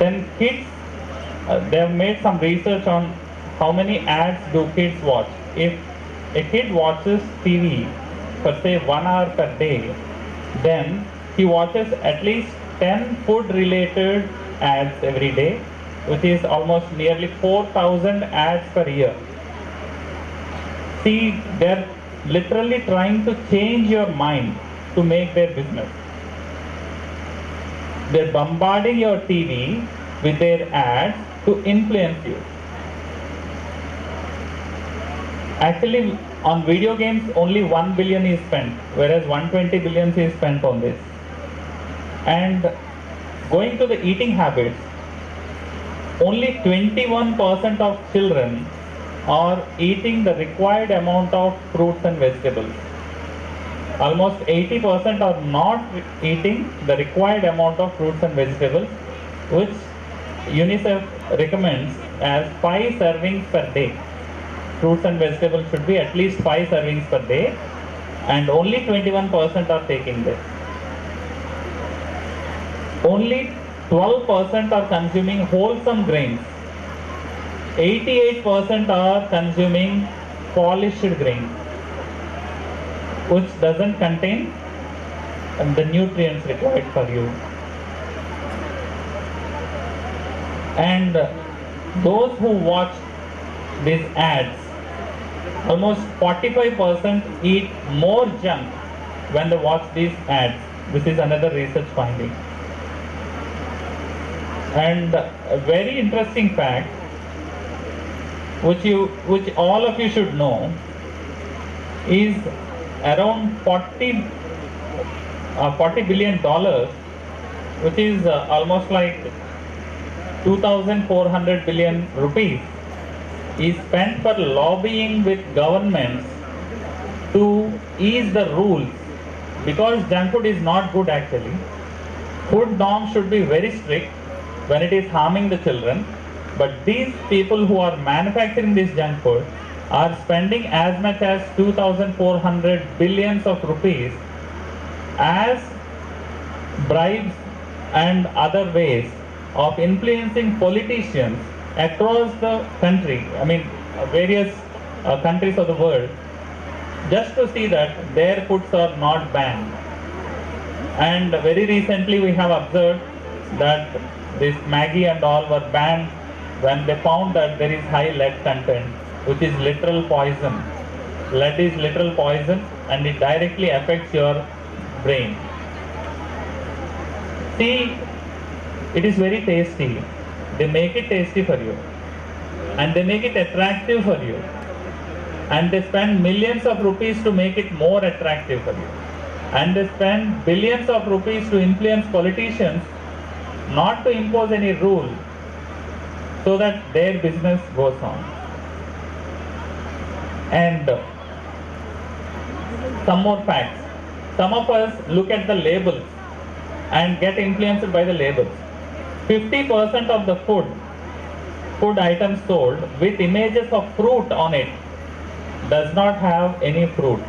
Then kids, they have made some research on how many ads do kids watch. If a kid watches TV for say 1 hour per day, then he watches at least 10 food related ads every day, which is almost nearly 4,000 ads per year. See, they're literally trying to change your mind to make their business. They're bombarding your TV with their ads to influence you. Actually, on video games, only 1 billion is spent, whereas 120 billion is spent on this. And going to the eating habits, only 21% of children are eating the required amount of fruits and vegetables. Almost 80% are not eating the required amount of fruits and vegetables, which UNICEF recommends as 5 servings per day. Fruits and vegetables should be at least 5 servings per day, and only 21% are taking this. Only 12% are consuming wholesome grains. 88% are consuming polished grains, which doesn't contain the nutrients required for you. And those who watch these ads, almost 45% eat more junk when they watch these ads. This is another research finding. And a very interesting fact, which all of you should know, is around 40 billion dollars, which is almost like 2,400 billion rupees, is spent for lobbying with governments to ease the rules, because junk food is not good actually. Food norms should be very strict when it is harming the children, but these people who are manufacturing this junk food are spending as much as 2,400 billions of rupees as bribes and other ways of influencing politicians across the country, various countries of the world, just to see that their foods are not banned. And very recently we have observed that this Maggie and all were banned when they found that there is high lead content, which is literal poison. Lead is literal poison and it directly affects your brain. See, it is very tasty. They make it tasty for you, and they make it attractive for you, and they spend millions of rupees to make it more attractive for you, and they spend billions of rupees to influence politicians not to impose any rule so that their business goes on. And some more facts. Some of us look at the labels and get influenced by the labels. 50% of the food items sold with images of fruit on it does not have any fruit.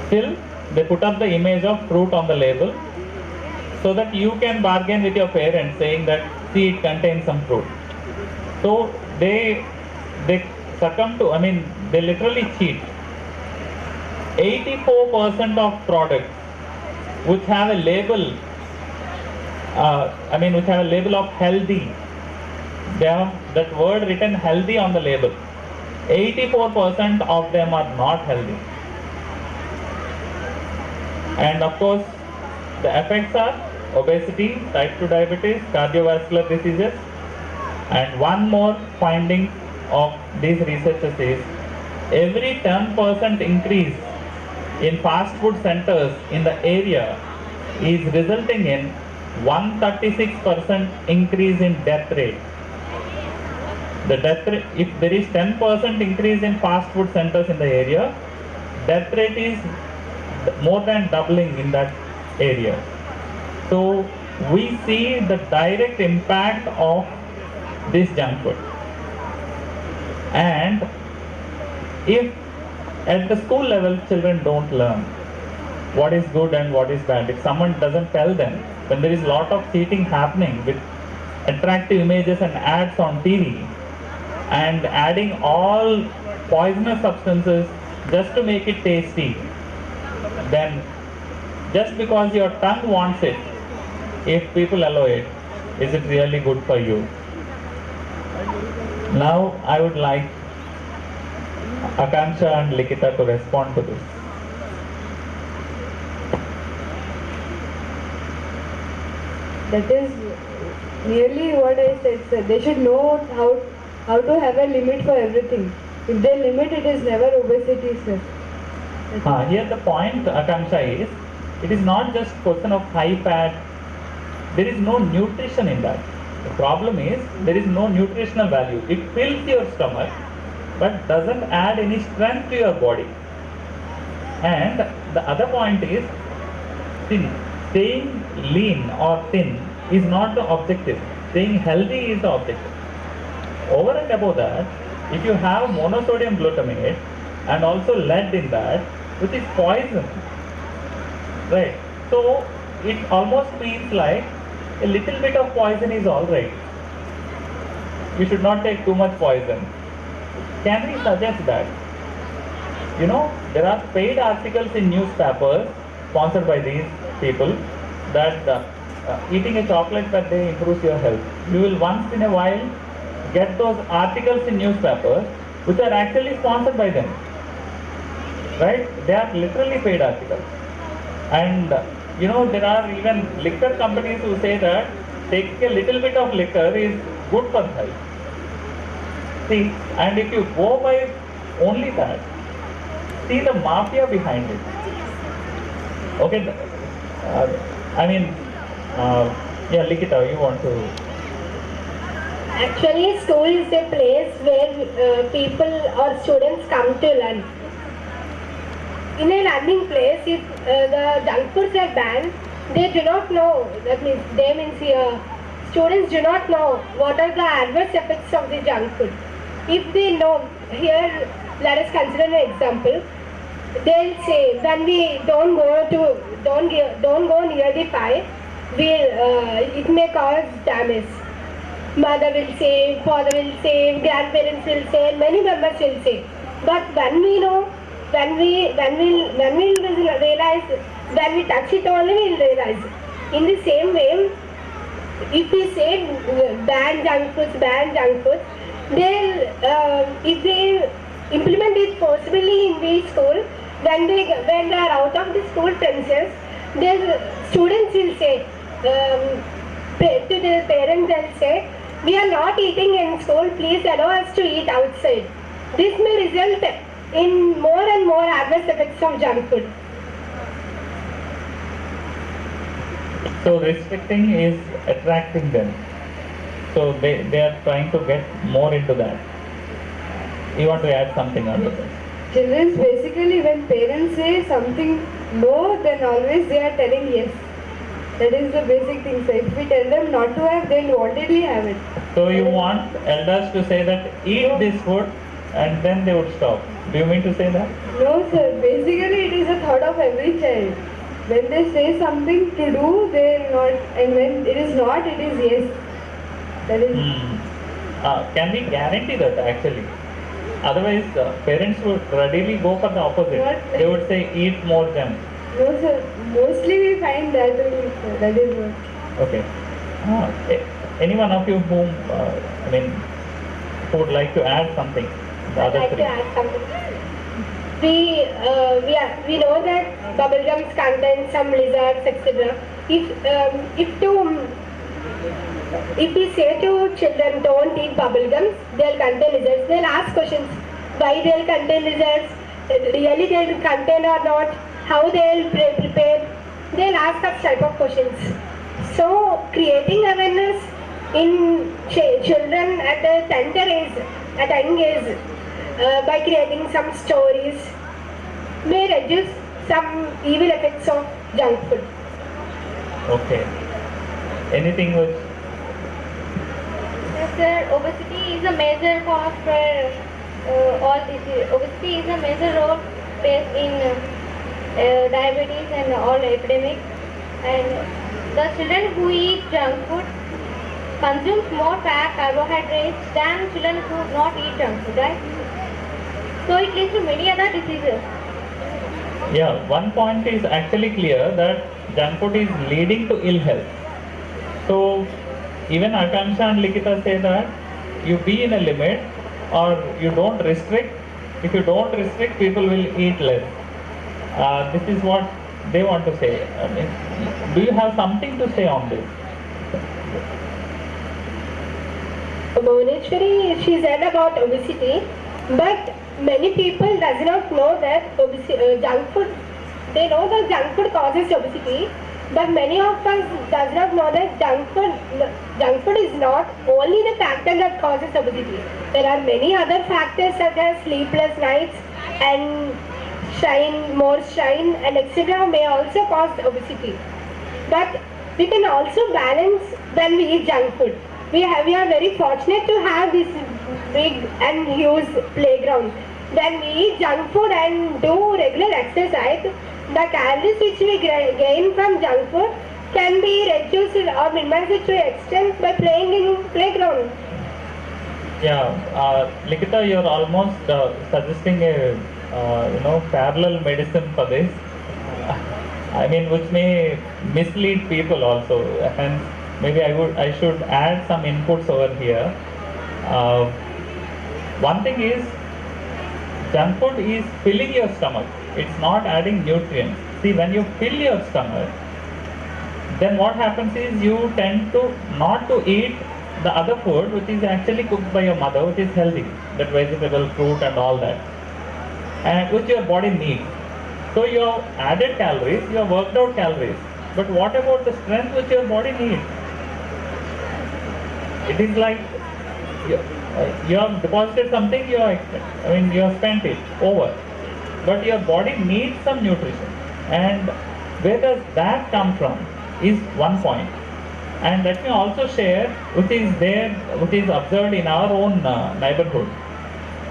Still, they put up the image of fruit on the label so that you can bargain with your parents saying that, see, it contains some fruit. So they succumb to, they literally cheat. 84% of products which have a label, which have a label of healthy, they have that word written healthy on the label. 84% of them are not healthy. And of course, the effects are obesity, type 2 diabetes, cardiovascular diseases. And one more finding of these researchers is every 10% increase in fast food centers in the area is resulting in 136% increase in death rate. The death rate, if there is 10% increase in fast food centers in the area, death rate is more than doubling in that area. So we see the direct impact of this junk food. And if at the school level children don't learn, what is good and what is bad. If someone doesn't tell them, when there is a lot of cheating happening with attractive images and ads on TV, and adding all poisonous substances just to make it tasty, then just because your tongue wants it, if people allow it, is it really good for you? Now I would like Akansha and Likita to respond to this. That is nearly what I said, sir. They should know how to have a limit for everything. If they limit, it is never obesity, sir. Here the point, Akansha, is it is not just question of high fat. There is no nutrition in that. The problem is there is no nutritional value. It fills your stomach but doesn't add any strength to your body. And the other point is thin. Staying lean or thin is not the objective. Staying healthy is the objective. Over and above that, if you have monosodium glutamate and also lead in that, which is poison, right? So it almost means like a little bit of poison is all right. You should not take too much poison. Can we suggest that? You know, there are paid articles in newspapers sponsored by these people that eating a chocolate per day improves your health. You will once in a while get those articles in newspapers which are actually sponsored by them. Right? They are literally paid articles. And you know, there are even liquor companies who say that taking a little bit of liquor is good for health. See, and if you go by only that, see the mafia behind it. Okay, yeah, Likita, you want to? Actually, school is a place where people or students come to learn. In a learning place, if the junk foods are banned, they do not know, that means students do not know what are the adverse effects of the junk food. If they know, here let us consider an example. They'll say when we don't go near the fire, it may cause damage. Mother will say, father will say, grandparents will say, many members will say. But when we know, when we realize, when we touch it only, we'll realize. In the same way, if we say ban junk foods, if they implement it forcibly in the school, when they are out of the school premises, their students will say, to their parents they'll say, we are not eating in school, please allow us to eat outside. This may result in more and more adverse effects of junk food. So restricting is attracting them. So they are trying to get more into that. You want to add something on this? Children, basically when parents say something no, then always they are telling yes. That is the basic thing. So if we tell them not to have, they'll wantedly have it. So you want elders to say that eat this food and then they would stop. Do you mean to say that? No sir, basically it is a thought of every child. When they say something to do, they are not, and when it is not, it is yes. That is. Can we guarantee that actually? Otherwise, parents would readily go for the opposite. What? They would say eat more junk. No sir, mostly we find that only sir. That is what. Okay. Any one of you who would like to add something? The I'd other like three. to add something. We know that bubble gums contain some lizards, etc. If we say to children don't eat bubble gums, they'll contain lizards. They'll ask questions why they'll contain lizards, really they'll contain or not, how they'll prepare. They'll ask such type of questions. So creating awareness in children at a tender age, at a young age, by creating some stories may reduce some evil effects of junk food. Okay. Anything which? Yes, sir. Obesity is a major cause for all disease. Obesity is a major role plays in diabetes and all epidemic. And the children who eat junk food consumes more fat, carbohydrates than children who do not eat junk food, right? So it leads to many other diseases. Yeah, one point is actually clear that junk food is leading to ill health. So even Akansha and Likita say that you be in a limit or you don't restrict. If you don't restrict, people will eat less. This is what they want to say. I mean, do you have something to say on this? Bhuvaneshwari, she said about obesity, but many people does not know that junk food, they know that junk food causes obesity, but many of us does not know that junk food is not only the factor that causes obesity. There are many other factors such as sleepless nights and more shine and etc. may also cause obesity. But we can also balance when we eat junk food. We are very fortunate to have this big and huge playground. When we eat junk food and do regular exercise, the calories which we gain from junk food can be reduced or minimized to extent by playing in playground. Yeah, Likita, you're almost suggesting a parallel medicine for this. I mean, which may mislead people also. Hence, maybe I should add some inputs over here. Uh, One thing is, junk food is filling your stomach. It's not adding nutrients. See, when you fill your stomach, then what happens is you tend to not to eat the other food which is actually cooked by your mother, which is healthy, that vegetable, fruit and all that, and which your body needs. So you have added calories, you have worked out calories, but what about the strength which your body needs? It is like you have deposited something, you have spent it over, but your body needs some nutrition, and where does that come from is one point. And let me also share which is observed in our own neighborhood.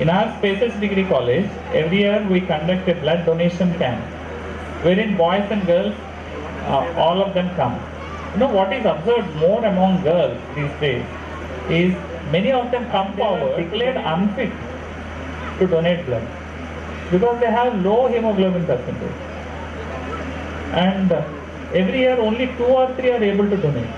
In our Spaces Degree College, every year we conduct a blood donation camp, wherein boys and girls, all of them come. You know what is observed more among girls these days is many of them come forward declared unfit to donate blood because they have low hemoglobin percentage. And every year only 2 or 3 are able to donate.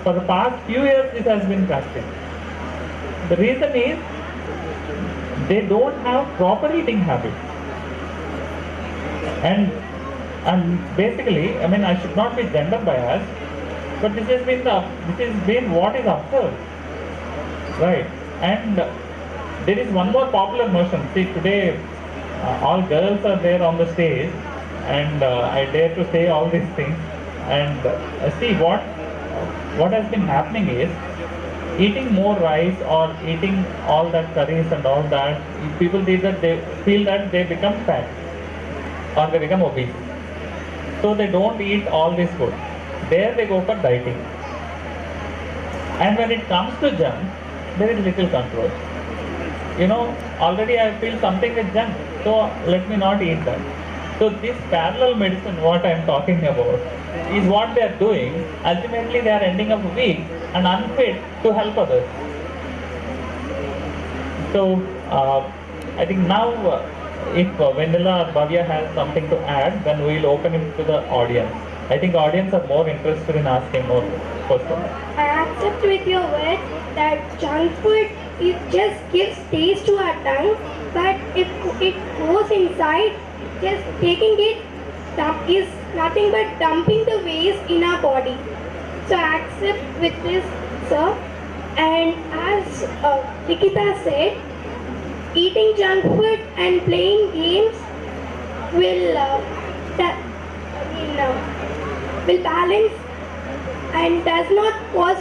For the past few years this has been practiced. The reason is they don't have proper eating habits. And basically, I mean, I should not be gender biased, but this has been what is observed, right? And there is one more popular notion. See, today all girls are there on the stage, and I dare to say all these things. And see what has been happening is eating more rice or eating all that curries and all that. People feel that they become fat or they become obese. So they don't eat all this food. There they go for dieting. And when it comes to junk, there is little control. Already I feel something with junk, so let me not eat that. So this parallel medicine, what I am talking about, is what they are doing. Ultimately, they are ending up weak and unfit to help others. So I think now, if Vanilla or Bhavya has something to add, then we will open it to the audience. I think audience are more interested in asking more questions. I accept with your words that junk food just gives taste to our tongue, but if it goes inside, just taking it is nothing but dumping the waste in our body. So I accept with this, sir. And as Nikita said, eating junk food and playing games will will balance and does not cause